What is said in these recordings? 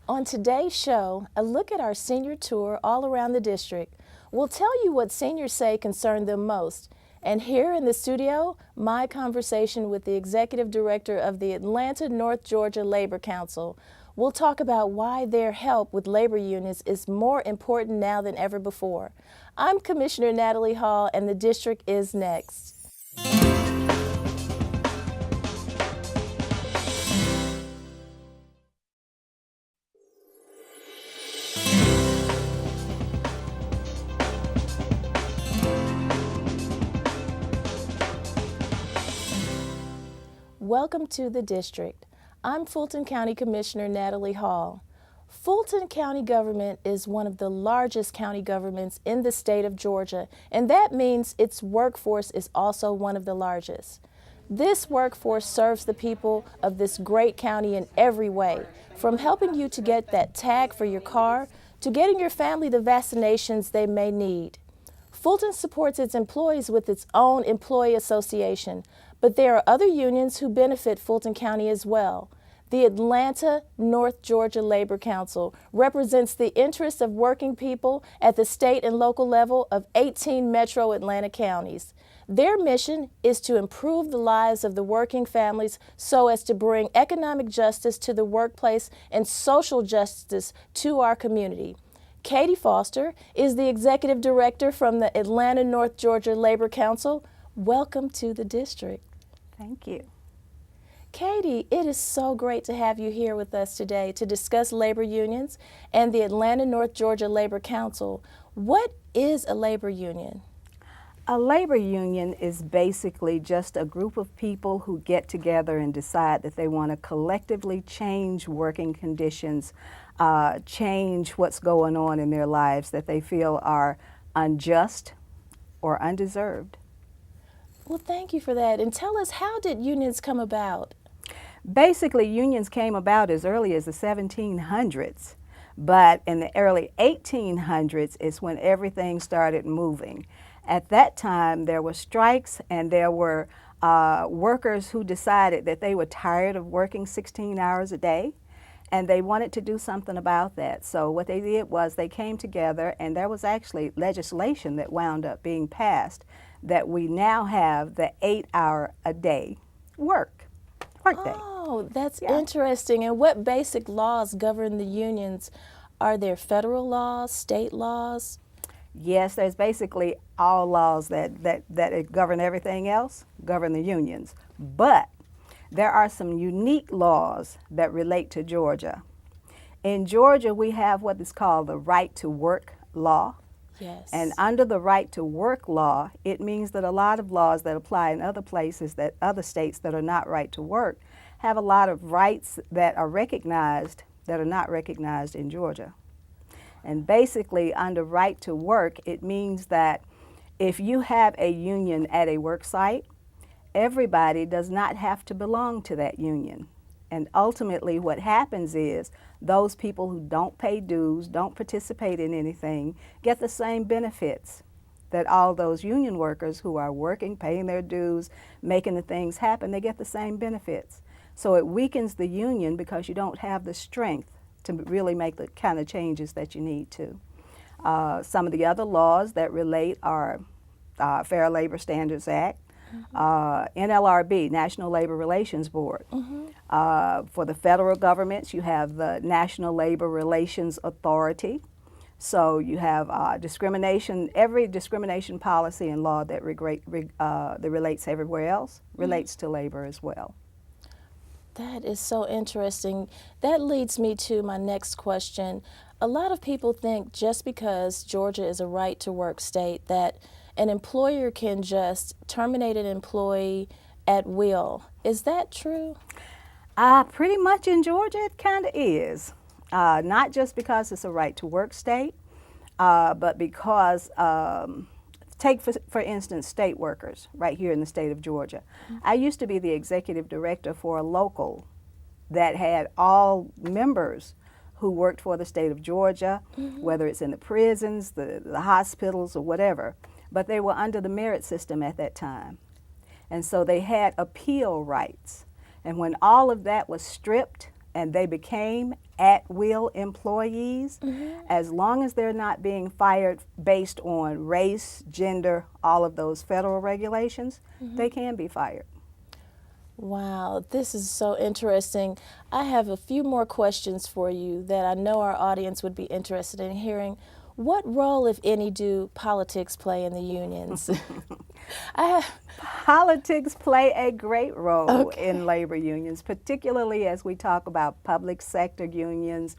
On today's show, a look at our senior tour all around the district. We'll tell you what seniors say concern them most. And here in the studio, my conversation with the Executive Director of the Atlanta North Georgia Labor Council. We'll talk about why their help with labor unions is more important now than ever before. I'm Commissioner Natalie Hall, and the district is next. Welcome to the district. I'm Fulton County Commissioner Natalie Hall. Fulton County government is one of the largest county governments in the state of Georgia, and that means its workforce is also one of the largest. This workforce serves the people of this great county in every way, from helping you to get that tag for your car to getting your family the vaccinations they may need. Fulton supports its employees with its own employee association, but there are other unions who benefit Fulton County as well. The Atlanta North Georgia Labor Council represents the interests of working people at the state and local level of 18 metro Atlanta counties. Their mission is to improve the lives of the working families so as to bring economic justice to the workplace and social justice to our community. Katie Foster is the Executive Director from the Atlanta North Georgia Labor Council. Welcome to the district. Thank you. Katie, it is so great to have you here with us today to discuss labor unions and the Atlanta North Georgia Labor Council. What is a labor union? A labor union is basically just a group of people who get together and decide that they want to collectively change working conditions, change what's going on in their lives that they feel are unjust or undeserved. Well, thank you for that. And tell us, how did unions come about? Basically, unions came about as early as the 1700s, but in the early 1800s is when everything started moving. At that time, there were strikes and there were workers who decided that they were tired of working 16 hours a day, and they wanted to do something about that. So what they did was they came together, and there was actually legislation that wound up being passed that we now have the 8-hour-a-day work day. Oh, that's interesting. And what basic laws govern the unions? Are there federal laws, state laws? Yes, there's basically all laws that govern everything else, govern the unions. But there are some unique laws that relate to Georgia. In Georgia, we have what is called the right to work law. Yes. And under the right to work law, it means that a lot of laws that apply in other places, that other states that are not right to work, have a lot of rights that are recognized that are not recognized in Georgia. And basically, under right to work, it means that if you have a union at a work site, everybody does not have to belong to that union. And ultimately, what happens is those people who don't pay dues, don't participate in anything, get the same benefits that all those union workers who are working, paying their dues, making the things happen, they get the same benefits. So it weakens the union because you don't have the strength to really make the kind of changes that you need to. Some of the other laws that relate are Fair Labor Standards Act, NLRB, National Labor Relations Board. For the federal governments, you have the National Labor Relations Authority. So you have discrimination, every discrimination policy and law that relates everywhere else relates to labor as well. That is so interesting. That leads me to my next question. A lot of people think just because Georgia is a right-to-work state that an employer can just terminate an employee at will. Is that true? Pretty much in Georgia it kind of is. Not just because it's a right-to-work state, but because take, for instance, state workers right here in the state of Georgia. I used to be the executive director for a local that had all members who worked for the state of Georgia, whether it's in the prisons, the hospitals, or whatever. But they were under the merit system at that time. And so they had appeal rights. And when all of that was stripped, and they became at-will employees, as long as they're not being fired based on race, gender, all of those federal regulations, they can be fired. Wow, this is so interesting. I have a few more questions for you that I know our audience would be interested in hearing. What role, if any, do politics play in the unions? Politics play a great role in labor unions, particularly as we talk about public sector unions,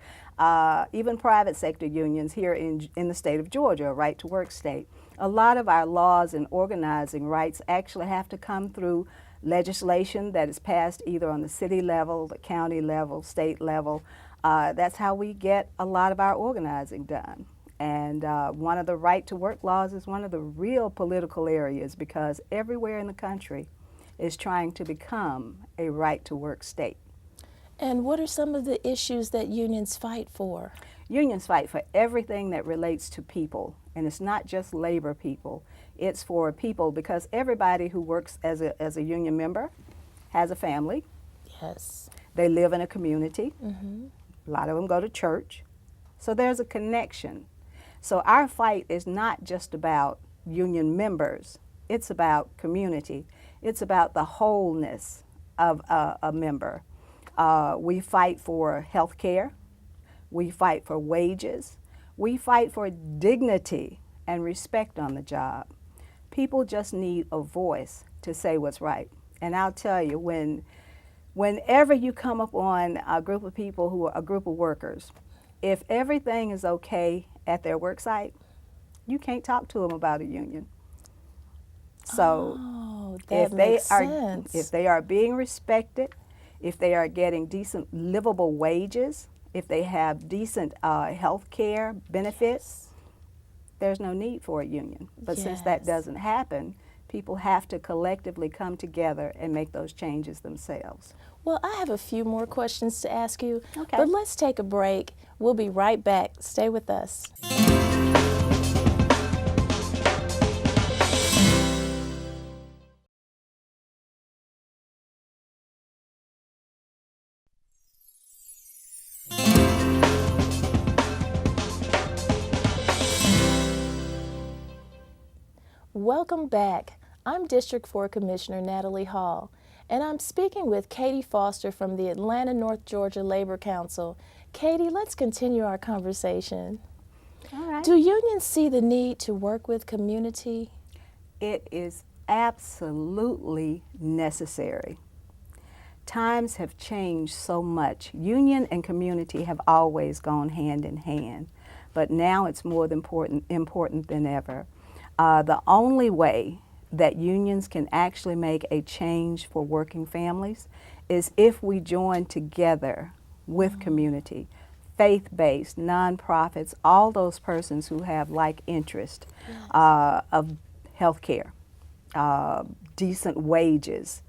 even private sector unions here in the state of Georgia, a right-to-work state. A lot of our laws and organizing rights actually have to come through legislation that is passed either on the city level, the county level, state level. That's how we get a lot of our organizing done. And one of the right-to-work laws is one of the real political areas, because everywhere in the country is trying to become a right-to-work state. And what are some of the issues that unions fight for? Unions fight for everything that relates to people, and it's not just labor people. It's for people, because everybody who works as a union member has a family. Yes. They live in a community. A lot of them go to church. So there's a connection. So our fight is not just about union members. It's about community. It's about the wholeness of a member. We fight for health care. We fight for wages. We fight for dignity and respect on the job. People just need a voice to say what's right. And I'll tell you, whenever you come upon a group of people who are a group of workers, if everything is okay at their work site, you can't talk to them about a union. So if they are being respected, if they are getting decent livable wages, if they have decent health care benefits, there's no need for a union. But since that doesn't happen, people have to collectively come together and make those changes themselves. Well, I have a few more questions to ask you, Okay. but let's take a break. We'll be right back. Stay with us. Welcome back. I'm District 4 Commissioner Natalie Hall, and I'm speaking with Katie Foster from the Atlanta North Georgia Labor Council. Katie, let's continue our conversation. All right. Do unions see the need to work with community? It is absolutely necessary. Times have changed so much. Union and community have always gone hand in hand, but now it's more important than ever. The only way that unions can actually make a change for working families is if we join together with community, faith-based, nonprofits, all those persons who have like interest of health care, decent wages,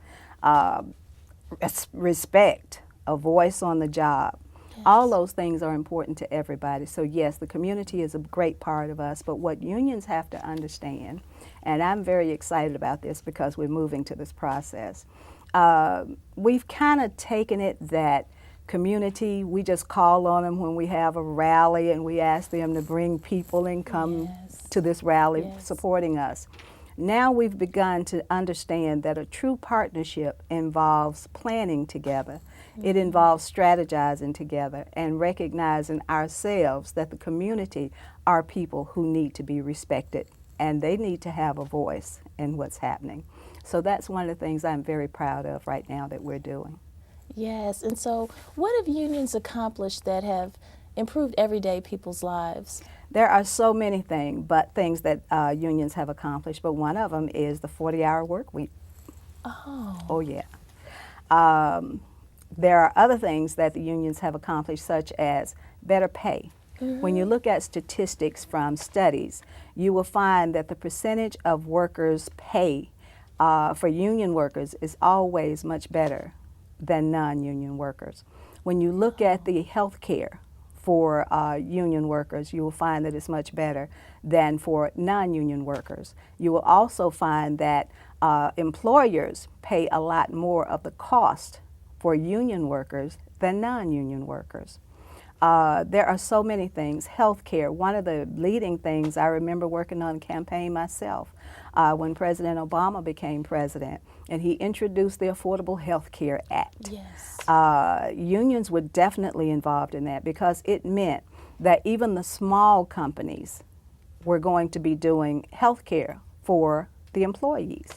respect, a voice on the job. Yes. All those things are important to everybody. So yes, the community is a great part of us, but what unions have to understand, and I'm very excited about this because we're moving to this process, we've kind of taken it that community, we just call on them when we have a rally and we ask them to bring people and come to this rally supporting us. Now we've begun to understand that a true partnership involves planning together. It involves strategizing together and recognizing ourselves that the community are people who need to be respected and they need to have a voice in what's happening. So that's one of the things I'm very proud of right now that we're doing. Yes, and so what have unions accomplished that have improved everyday people's lives? There are so many things that unions have accomplished, but one of them is the 40-hour work week. Oh yeah. There are other things that the unions have accomplished, such as better pay. When you look at statistics from studies, you will find that the percentage of workers' pay for union workers is always much better than non-union workers. When you look at the health care for union workers, you will find that it's much better than for non-union workers. You will also find that employers pay a lot more of the cost for union workers than non-union workers. There are so many things. Healthcare, one of the leading things, I remember working on a campaign myself when President Obama became president, and he introduced the Affordable Health Care Act. Yes. Unions were definitely involved in that because it meant that even the small companies were going to be doing health care for the employees.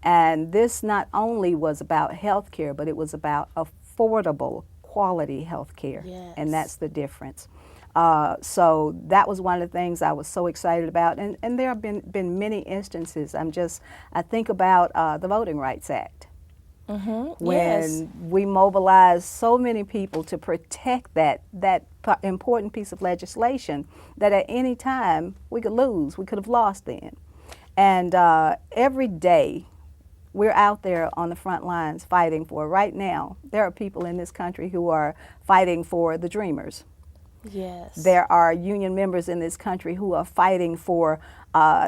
And this not only was about health care, but it was about affordable quality health care. Yes. And that's the difference. So that was one of the things I was so excited about. And there have been many instances. I think about the Voting Rights Act. Mm-hmm. When Yes. we mobilized so many people to protect that important piece of legislation that at any time we could lose, we could have lost then. And every day we're out there on the front lines fighting for. Right now, there are people in this country who are fighting for the Dreamers. Yes. There are union members in this country who are fighting for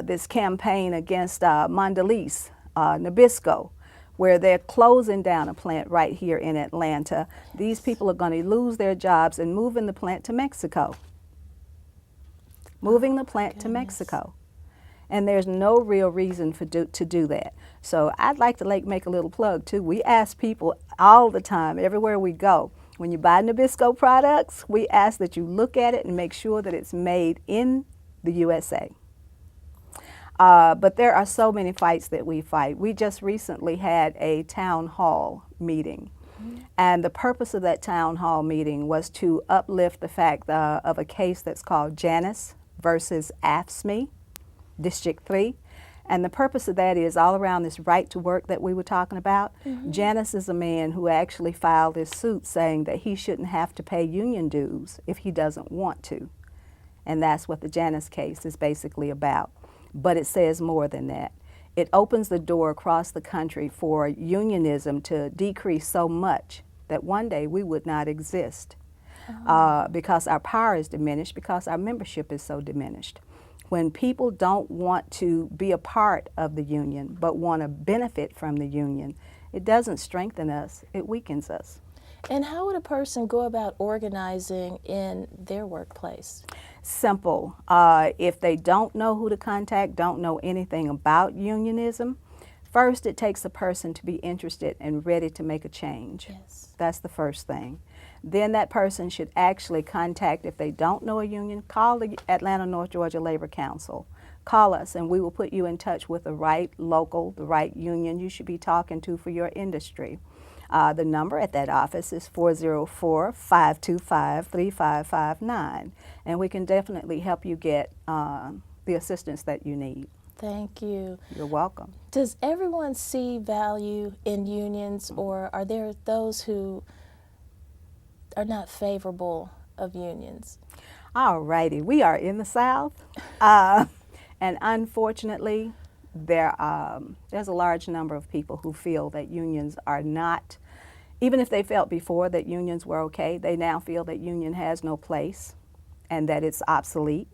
this campaign against Mondelez, Nabisco, where they're closing down a plant right here in Atlanta. These people are going to lose their jobs and moving the plant to Mexico. Moving the plant to Mexico. And there's no real reason to do that. So I'd like to make a little plug too. We ask people all the time, everywhere we go, when you buy Nabisco products, we ask that you look at it and make sure that it's made in the USA. But there are so many fights that we fight. We just recently had a town hall meeting. And the purpose of that town hall meeting was to uplift the fact of a case that's called Janus versus AFSCME, District 3. And the purpose of that is all around this right to work that we were talking about. Janus is a man who actually filed his suit saying that he shouldn't have to pay union dues if he doesn't want to. And that's what the Janus case is basically about. But it says more than that. It opens the door across the country for unionism to decrease so much that one day we would not exist because our power is diminished, because our membership is so diminished. When people don't want to be a part of the union but want to benefit from the union, it doesn't strengthen us, it weakens us. And how would a person go about organizing in their workplace? Simple. If they don't know who to contact, don't know anything about unionism, first it takes a person to be interested and ready to make a change. Yes. That's the first thing. Then that person should actually contact, if they don't know a union, call the Atlanta North Georgia Labor Council. Call us and we will put you in touch with the right local, the right union you should be talking to for your industry. The number at that office is 404-525-3559, and we can definitely help you get the assistance that you need. Thank you. You're welcome. Does everyone see value in unions, or are there those who are not favorable of unions? All righty. We are in the South, and unfortunately, there's a large number of people who feel that unions are not, even if they felt before that unions were okay, they now feel that union has no place and that it's obsolete,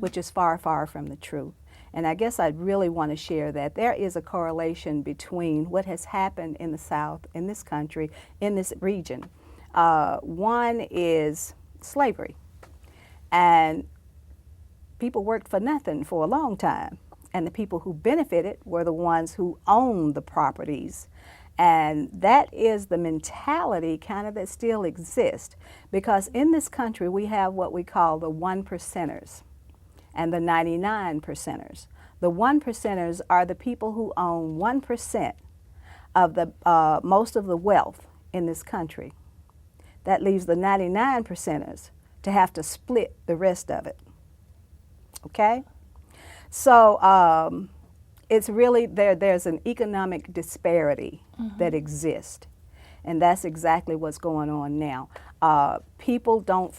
which is far, far from the truth. And I guess I'd really want to share that there is a correlation between what has happened in the South, in this country, in this region. One is slavery. And people worked for nothing for a long time. And the people who benefited were the ones who owned the properties. And that is the mentality kind of that still exists. Because in this country, we have what we call the 1%ers and the 99%ers. The 1%ers are the people who own 1% of the most of the wealth in this country. That leaves the 99%ers to have to split the rest of it. Okay? So it's really, there's an economic disparity that exists. And that's exactly what's going on now. People don't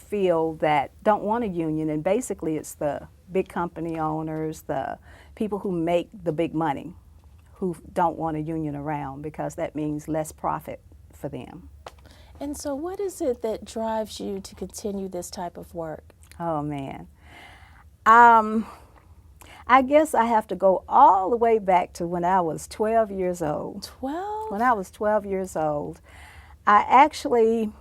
want a union, and basically it's the big company owners, the people who make the big money, who don't want a union around because that means less profit for them. And so what is it that drives you to continue this type of work? Oh, man. I guess I have to go all the way back to when I was 12 years old. 12? When I was 12 years old, I actually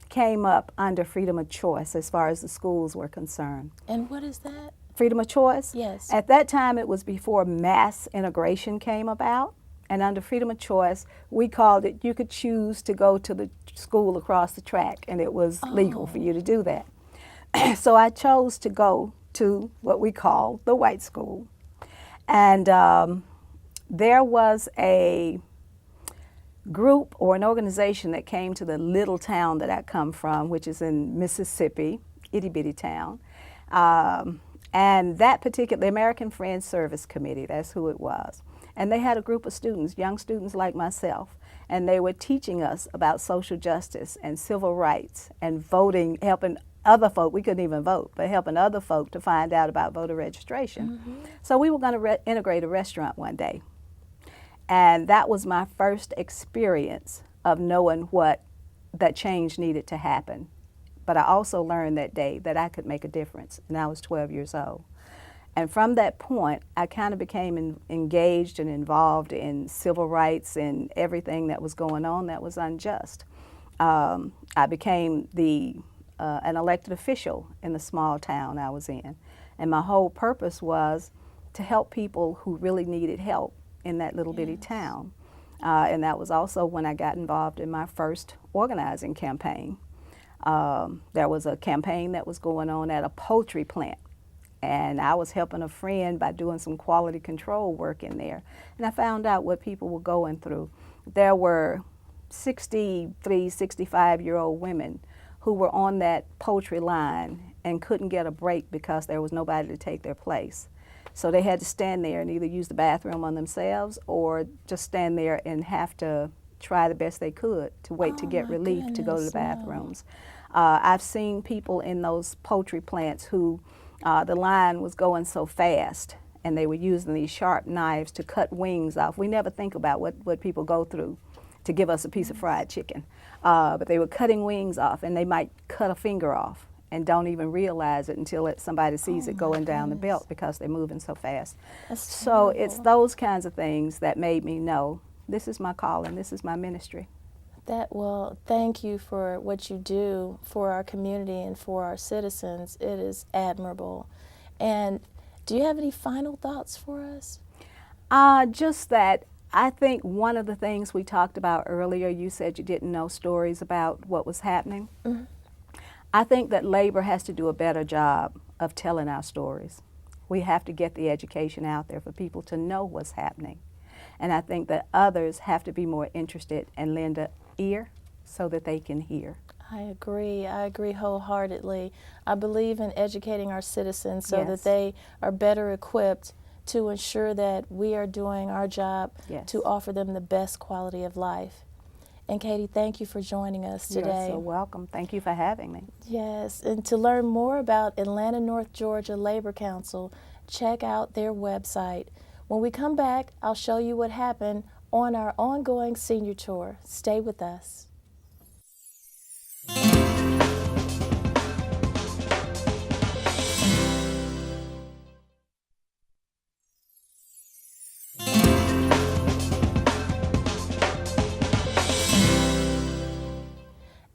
came up under freedom of choice as far as the schools were concerned. And what is that? Freedom of choice? Yes. At that time, it was before mass integration came about. And under freedom of choice, we called it, you could choose to go to the school across the track, and it was legal for you to do that. So I chose to go to what we call the white school. And there was a group or an organization that came to the little town that I come from, which is in Mississippi, itty bitty town. And that particular, the American Friends Service Committee, that's who it was. And they had a group of students, young students like myself, and they were teaching us about social justice and civil rights and voting, helping other folk, we couldn't even vote, but helping other folk to find out about voter registration. So we were going to integrate a restaurant one day. And that was my first experience of knowing what that change needed to happen. But I also learned that day that I could make a difference, and I was 12 years old. And from that point, I kind of became engaged and involved in civil rights and everything that was going on that was unjust. I became an elected official in the small town I was in. And my whole purpose was to help people who really needed help in that little bitty town. And that was also when I got involved in my first organizing campaign. There was a campaign that was going on at a poultry plant, and I was helping a friend by doing some quality control work in there. And I found out what people were going through. There were 63, 65-year-old women who were on that poultry line and couldn't get a break because there was nobody to take their place. So they had to stand there and either use the bathroom on themselves or just stand there and have to try the best they could to wait to get relief to go to the bathrooms. I've seen people in those poultry plants who the line was going so fast and they were using these sharp knives to cut wings off. We never think about what people go through to give us a piece of fried chicken. But they were cutting wings off, and they might cut a finger off and don't even realize it until somebody sees it going down the belt because they're moving so fast. So it's those kinds of things that made me know this is my calling, this is my ministry. Well, thank you for what you do for our community and for our citizens. It is admirable. And do you have any final thoughts for us? Just that I think one of the things we talked about earlier, you said you didn't know stories about what was happening. Mm-hmm. I think that labor has to do a better job of telling our stories. We have to get the education out there for people to know what's happening. And I think that others have to be more interested and lend an ear so that they can hear. I agree wholeheartedly. I believe in educating our citizens so that they are better equipped to ensure that we are doing our job to offer them the best quality of life. And Katie, thank you for joining us today. You're so welcome. Thank you for having me. Yes, and to learn more about Atlanta North Georgia Labor Council, check out their website. When we come back, I'll show you what happened on our ongoing senior tour. Stay with us.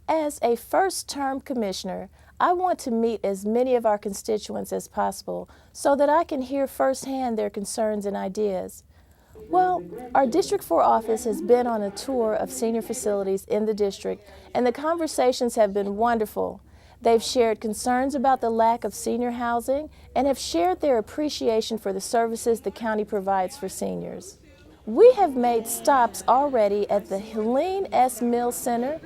As a first-term commissioner, I want to meet as many of our constituents as possible so that I can hear firsthand their concerns and ideas. Well, our District 4 office has been on a tour of senior facilities in the district, and the conversations have been wonderful. They've shared concerns about the lack of senior housing and have shared their appreciation for the services the county provides for seniors. We have made stops already at the Helene S. Mills Center,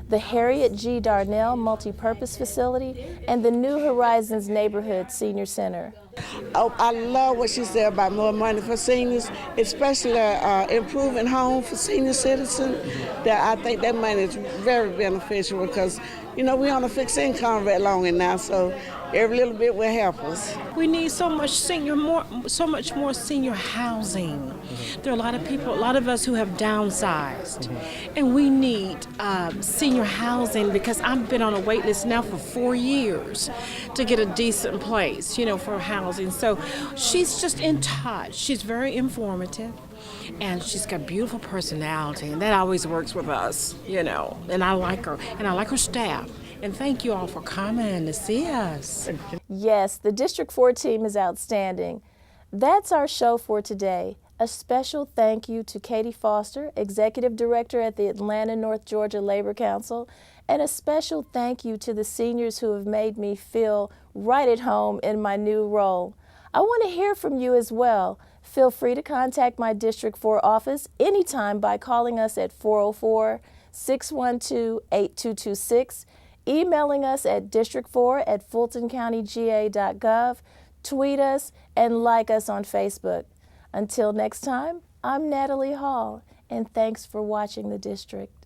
the Harriet G. Darnell Multipurpose Facility, and the New Horizons Neighborhood Senior Center. Oh, I love what she said about more money for seniors, especially improving homes for senior citizens. That I think that money is very beneficial because, you know, we're on a fixed income very long now, so every little bit will help us. We need so much more senior housing. There are a lot of people, a lot of us who have downsized, and we need senior housing because I've been on a wait list now for 4 years to get a decent place, you know, for housing. So she's just in touch. She's very informative. and she's got a beautiful personality, and that always works with us, you know. And I like her, and I like her staff. And thank you all for coming to see us. Yes, the District 4 team is outstanding. That's our show for today. A special thank you to Katie Foster, Executive Director at the Atlanta North Georgia Labor Council, and a special thank you to the seniors who have made me feel right at home in my new role. I want to hear from you as well. Feel free to contact my District 4 office anytime by calling us at 404-612-8226, emailing us at district4@fultoncountyga.gov, tweet us, and like us on Facebook. Until next time, I'm Natalie Hall, and thanks for watching The District.